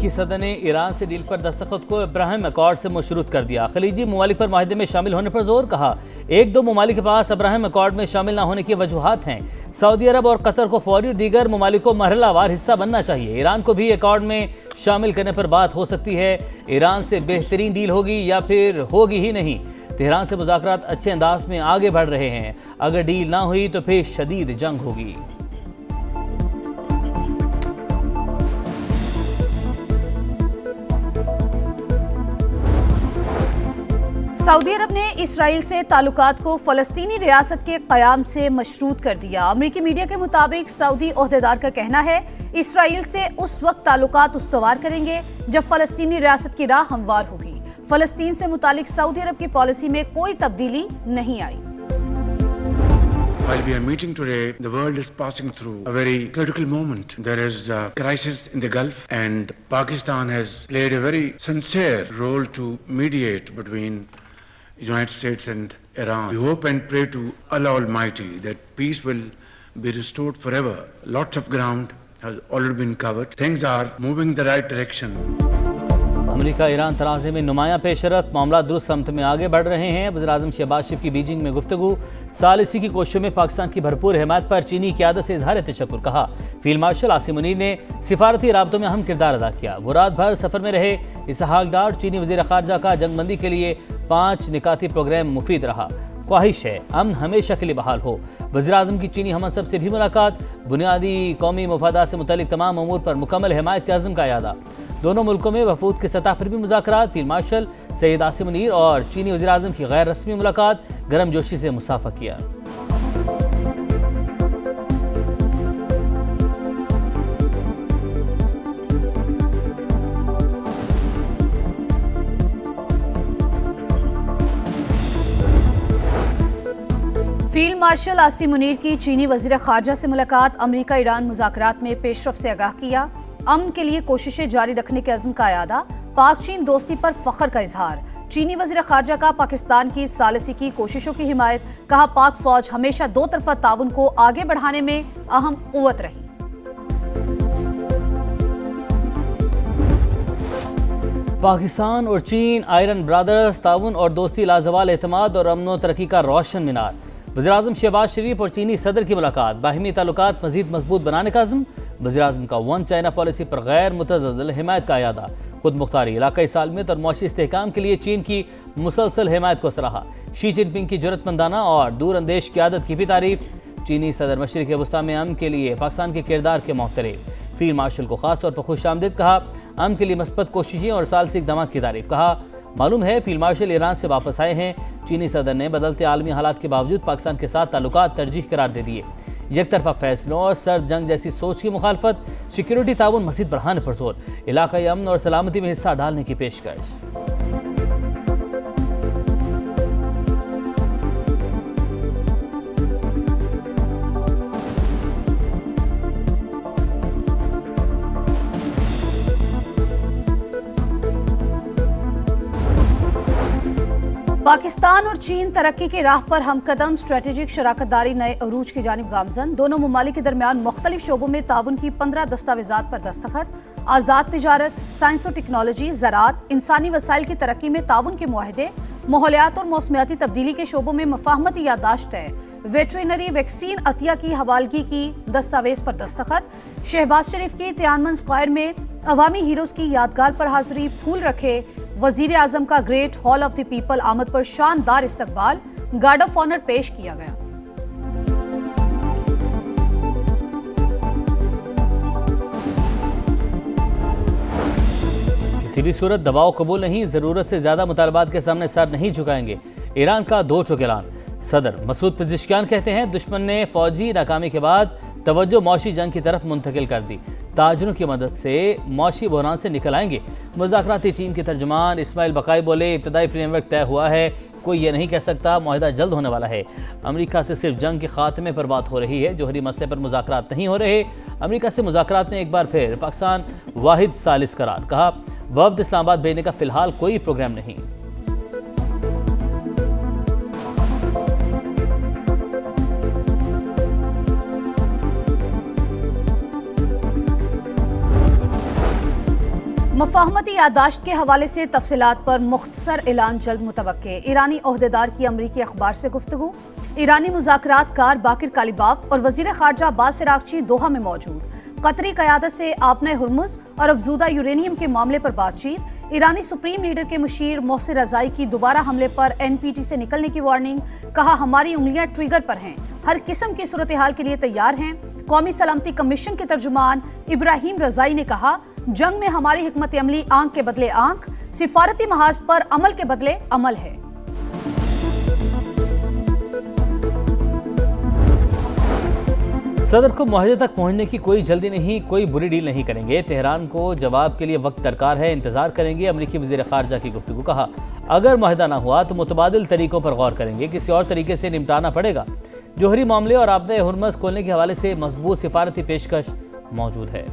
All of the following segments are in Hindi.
अमरीकी सदर ने ईरान से डील पर दस्तखत को अब्राहम अकॉर्ड से मशरूत कर दिया। खलीजी ममालिक पर माहिदे में शामिल होने पर जोर, कहा एक दो ममालिक के पास अब्राहम अकॉर्ड में शामिल न होने की वजूहात हैं। सऊदी अरब और कतर को फौरी और दीगर ममालिक को मरहलावार हिस्सा बनना चाहिए। ईरान को भी अकॉर्ड में शामिल करने पर बात हो सकती है। ईरान से बेहतरीन डील होगी या फिर होगी ही नहीं। तेहरान से मुज़ाकरात अच्छे अंदाज में आगे बढ़ रहे हैं। अगर डील ना हुई तो फिर शदीद जंग होगी। सऊदी अरब ने इसराइल से ताल्लुकात को फ़लस्तीनी रियासत के क़याम से मशरूत कर दिया। अमरीकी मीडिया के मुताबिक सऊदी ओहदेदार का कहना है इसराइल से उस वक्त ताल्लुकात उस्तवार करेंगे जब फ़लस्तीनी रियासत की राह हमवार होगी। फ़लस्तीन से मुतालिक सऊदी अरब की पॉलिसी में कोई तब्दीली नहीं आई। While we are meeting today, the world is passing through a very critical moment. There is a crisis in the Gulf, and Pakistan has played a very sincere role to mediate between United States and Iran. We hope and pray to Allah Almighty that peace will be restored forever. Lots of ground has already been covered. Things are moving the right direction. America Iran तनाज़े में नुमायां पेशरत, मामला दुरुस्त समत में आगे बढ़ रहे हैं। वज़ीर-ए-आज़म शहबाज शरीफ की बीजिंग में गुफ्तगू, सालिसी की कोशिशों में पाकिस्तान की भरपूर हिमायत पर चीनी क़यादत से इजहार तशक्कुर, कहा फील्ड मार्शल आसिम मुनीर ने सिफारती राब्तों में अहम किरदार अदा किया। वो रात भर सफ़र में रहे। इसहाक डार चीनी वज़ीर ख़ारजा का जंगबंदी के लिए 5 निकाती प्रोग्राम मुफीद रहा। ख्वाहिश है अमन हमेशा के लिए बहाल हो। वज़ीर-ए-आज़म की चीनी हमसब से भी मुलाकात, बुनियादी कौमी मफादात से मुतल्लिक़ तमाम अमूर पर मुकम्मल हिमायत के अज़्म का यादा। दोनों मुल्कों में वफूद की सतह पर भी मुज़ाकरात। फील्ड मार्शल सैयद आसिम मुनीर और चीनी वज़ीर-ए-आज़म की गैर रस्मी मुलाकात, गर्मजोशी से मुसाफा किया। फील्ड मार्शल आसिम मुनीर की चीनी वज़ीर ख़ारजा से मुलाकात, अमरीका ईरान मुज़ाकरात में पेशरफ से आगाह किया। अमन के लिए कोशिशें जारी रखने के अज़्म का यादा, पाक चीन दोस्ती पर फ़ख्र का इजहार। चीनी वज़ीर ख़ारजा का पाकिस्तान की सालिसी की कोशिशों की हिमायत, कहा पाक फ़ौज हमेशा दो तरफ़ा ताउन को आगे बढ़ाने में अहम क़ुव्वत रही। पाकिस्तान और चीन आयरन ब्रदर्स, ताउन और दोस्ती लाजवाल एतमाद और अमन व तरक्की का रोशन मीनार। वज़ीर-ए-आज़म शहबाज शरीफ और चीनी सदर की मुलाकात, बाहिमी ताल्लुकात मज़ीद मजबूत बनाने का अज़्म। वज़ीर-ए-आज़म का वन चाइना पॉलिसी पर गैर मुतज़ल्ज़ल हिमायत का यादा, खुद मुख्तारी, इलाकाई सालमियत और मुआशी इस्तेहकाम के लिए चीन की मुसलसल हिमायत को सराहा। शी जिनपिंग की जुर्रतमंदाना और दूर अंदेश क़यादत की भी तारीफ। चीनी सदर मशरिक़ वस्ता में अमन के लिए पाकिस्तान के किरदार के मोहतरफ। फील्ड मार्शल को खास तौर पर खुश आमदीद कहा। अमन के लिए मस्बत कोशिशें और सालसी इक़दामात की तारीफ, कहा मालूम है फील्ड मार्शल ईरान से वापस आए हैं। चीनी सदर ने बदलते आलमी हालात के बावजूद पाकिस्तान के साथ ताल्लुकात तरजीह करार दे दिए। एक तरफा फैसलों और सर्द जंग जैसी सोच की मुखालफत, सिक्योरिटी ताउन मज़ीद बढ़ाने पर जोर, इलाकाई अमन और सलामती में हिस्सा डालने की पेशकश। पाकिस्तान और चीन तरक्की की राह पर हमकदम, स्ट्रेटेजिक शराकतदारी नए अरूज की जानिब गामजन। दोनों ममालिक के दरमियान मुख्तलिफ शोबों में ताउन की 15 दस्तावेजात पर दस्तखत। आज़ाद तिजारत, साइंस और टेक्नोलॉजी, ज़राअत, इंसानी वसाइल की तरक्की में ताउन के मुआहदे, माहौलियात और मौसमियाती तब्दीली के शोबों में मफाहमती याददाश्त है। वेटरिनरी वैक्सीन अतिया की हवालगी की दस्तावेज पर दस्तखत। शहबाज शरीफ की तियानमन स्क्वायर में अवामी हीरोज की यादगार पर हाजिरी, फूल रखे। वजीर आजम का great hall of the people आमद पर शानदार इस्तकबाल, गार्ड ऑफ ऑनर पेश किया गया। किसी भी सूरत दबाव कबूल नहीं, जरूरत से ज्यादा मुतालबात के सामने सर नहीं झुकाएंगे। ईरान का दो टुक ऐलान। सदर मसूद पेज़ेश्कियान कहते हैं दुश्मन ने फौजी नाकामी के बाद तवज्जो मौशी जंग की तरफ मुंतकिल कर दी। ताजरों की मदद से मौशी बहरान से निकल आएंगे। मुज़ाकराती टीम के तर्जुमान इस्माइल बकाई बोले इब्तदाई फ्रेमवर्क तय हुआ है, कोई ये नहीं कह सकता मुआहदा जल्द होने वाला है। अमेरिका से सिर्फ जंग के खात्मे पर बात हो रही है, जोहरी मसले पर मुज़ाकरात नहीं हो रहे। अमेरिका से मुज़ाकरात में एक बार फिर पाकिस्तान वाहिद सालिस करार, कहा वफ्द इस्लामाबाद भेजने का फिलहाल कोई प्रोग्राम नहीं। मुफाहमती याददाश्त के हवाले से तफसीलात पर मुख्तसर ऐलान जल्द मुतवक्के। ईरानी ओहदेदार की अमरीकी अखबार से गुफ्तगू। ईरानी मुज़ाकरात कार बाकिर कालिबाफ और वज़ीर ख़ारजा अब्बास अराग़ची दोहा में मौजूद। कतरी क़यादत से आपने हुर्मुज़ और अफजूदा यूरेनियम के मामले पर बातचीत। ईरानी सुप्रीम लीडर के मुशीर मोहसिन रज़ाई की दोबारा हमले पर NPT से निकलने की वार्निंग। कहा, हमारी उंगलियां ट्रिगर पर हैं, हर किस्म की सूरत हाल के लिए तैयार हैं। कौमी सलामती कमीशन के तर्जुमान इब्राहिम रज़ाई ने कहा, जंग में हमारी हिकमत अमली आंख के बदले आंख, सिफारती महाज पर अमल के बदले अमल है। सदर को मुआहदे तक पहुंचने की कोई जल्दी नहीं, कोई बुरी डील नहीं करेंगे। तेहरान को जवाब के लिए वक्त दरकार है, इंतजार करेंगे। अमरीकी वज़ीर ख़ारजा की गुफ्तगू। कहा, अगर मुआहदा ना हुआ तो मुतबादिल तरीकों पर गौर करेंगे, किसी और तरीके से निपटाना पड़ेगा। जोहरी मामले और आपने हुर्मुज़ खोलने के हवाले से मजबूत सिफारती पेशकश मौजूद है।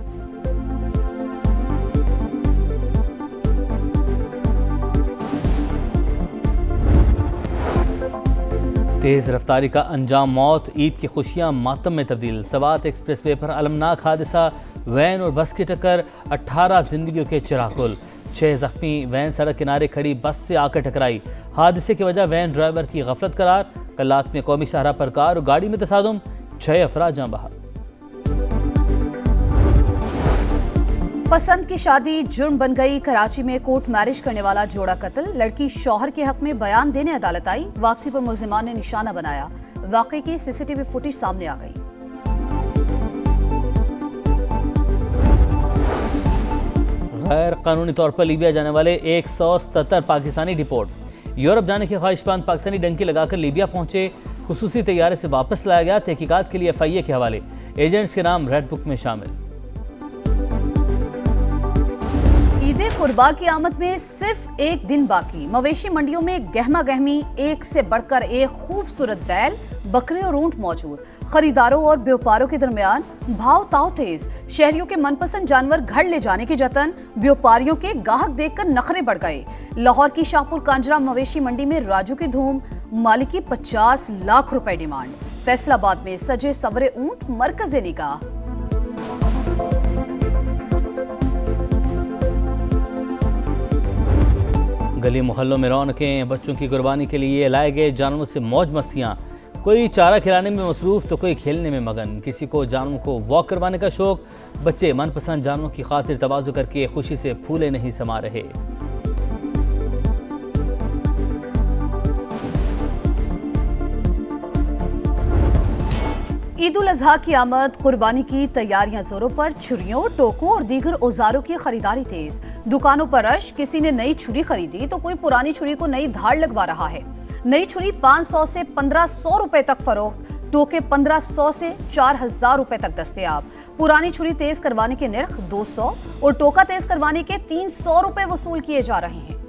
तेज रफ्तारी का अंजाम मौत, ईद की खुशियां मातम में तब्दील। सवात एक्सप्रेस वे पर अलमनाक हादसा, वैन और बस की टक्कर, 18 जिंदगियों के चिराकुल। 6 जख्मी। वैन सड़क किनारे खड़ी बस से आकर टकराई। हादसे की वजह वैन ड्राइवर की गफलत करार। कल्लात में कौमी शाहरा पर कार और गाड़ी में तसादुम, 6 अफराद जाँ बहक। पसंद की शादी जुर्म बन गई। कराची में कोर्ट मैरिज करने वाला जोड़ा कत्ल। लड़की शौहर के हक में बयान देने अदालत आई। वापसी पर मुल्जिमान ने निशाना बनाया। वाकई की CCTV फुटेज सामने आ गई। गैर कानूनी तौर पर लीबिया जाने वाले 177 पाकिस्तानी डिपोर्ट। यूरोप जाने के ख्वाहिशमंद पाकिस्तानी डंकी लगाकर लीबिया पहुंचे। खुसूसी तैयारे से वापस लाया गया। तहकीकात के लिए FIA के हवाले। एजेंट्स के नाम रेड बुक में शामिल। ईद कुर्बा की आमद में सिर्फ एक दिन बाकी। मवेशी मंडियों में गहमा गहमी, एक से बढ़कर एक खूबसूरत बैल, बकरे और ऊंट मौजूद। खरीदारों और व्यापारियों के दरमियान भाव ताव तेज। शहरियों के मनपसंद जानवर घर ले जाने के जतन। व्यापारियों के गाहक देखकर नखरे बढ़ गए। लाहौर की शाहपुर कांजरा मवेशी मंडी में राजू की धूम। मालिक की 50 लाख रुपए डिमांड। फैसलाबाद में सजे सवरे ऊंट मरकज़े निगाह। गली मोहल्लों में रौनकें, बच्चों की कुर्बानी के लिए लाए गए जानवरों से मौज मस्तियाँ। कोई चारा खिलाने में मसरूफ़ तो कोई खेलने में मगन। किसी को जानवरों को वॉक करवाने का शौक। बच्चे मनपसंद जानवरों की खातिर तवाज़ु करके खुशी से फूले नहीं समा रहे। ईद उल अजहा की आमद, कुर्बानी की तैयारियां जोरों पर। छुरियों, टोकों और दीगर औजारों की खरीदारी तेज। दुकानों पर रश। किसी ने नई छुरी खरीदी तो कोई पुरानी छुरी को नई धार लगवा रहा है। नई छुरी 500 से 1500 रुपए तक फरोख्त। टोके 1500 से 4000 रुपए तक दस्तयाब। पुरानी छुरी तेज करवाने के निर्ख 200 और टोका तेज करवाने के 300 रुपए वसूल किए जा रहे हैं।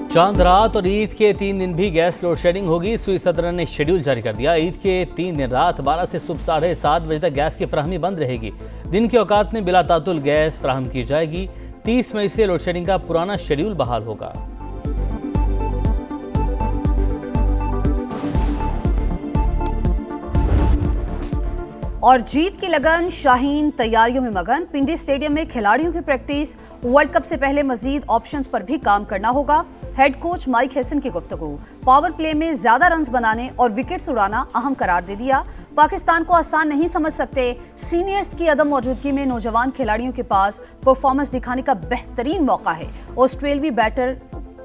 चांद रात और ईद के 3 दिन भी गैस लोड शेडिंग होगी। सुई सदर ने शेड्यूल जारी कर दिया। ईद के 3 दिन रात 12 से सुबह 7:30 बजे तक गैस की फराहमी बंद रहेगी। दिन के औकात में बिला तातुल गैस फराहम की जाएगी। 30 मई से लोड शेडिंग का पुराना शेड्यूल बहाल होगा। और जीत की लगन, शाहीन तैयारियों में मगन। पिंडी स्टेडियम में खिलाड़ियों की प्रैक्टिस। वर्ल्ड कप से पहले मजीद ऑप्शंस पर भी काम करना होगा। हेड कोच माइक हेसन की गुफ्तगू। पावर प्ले में ज्यादा रन्स बनाने और विकेट्स उड़ाना अहम करार दे दिया। पाकिस्तान को आसान नहीं समझ सकते। सीनियर्स की अदम मौजूदगी में नौजवान खिलाड़ियों के पास परफॉर्मेंस दिखाने का बेहतरीन मौका है। ऑस्ट्रेलियाई बैटर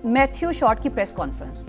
मैथ्यू शॉट की प्रेस कॉन्फ्रेंस।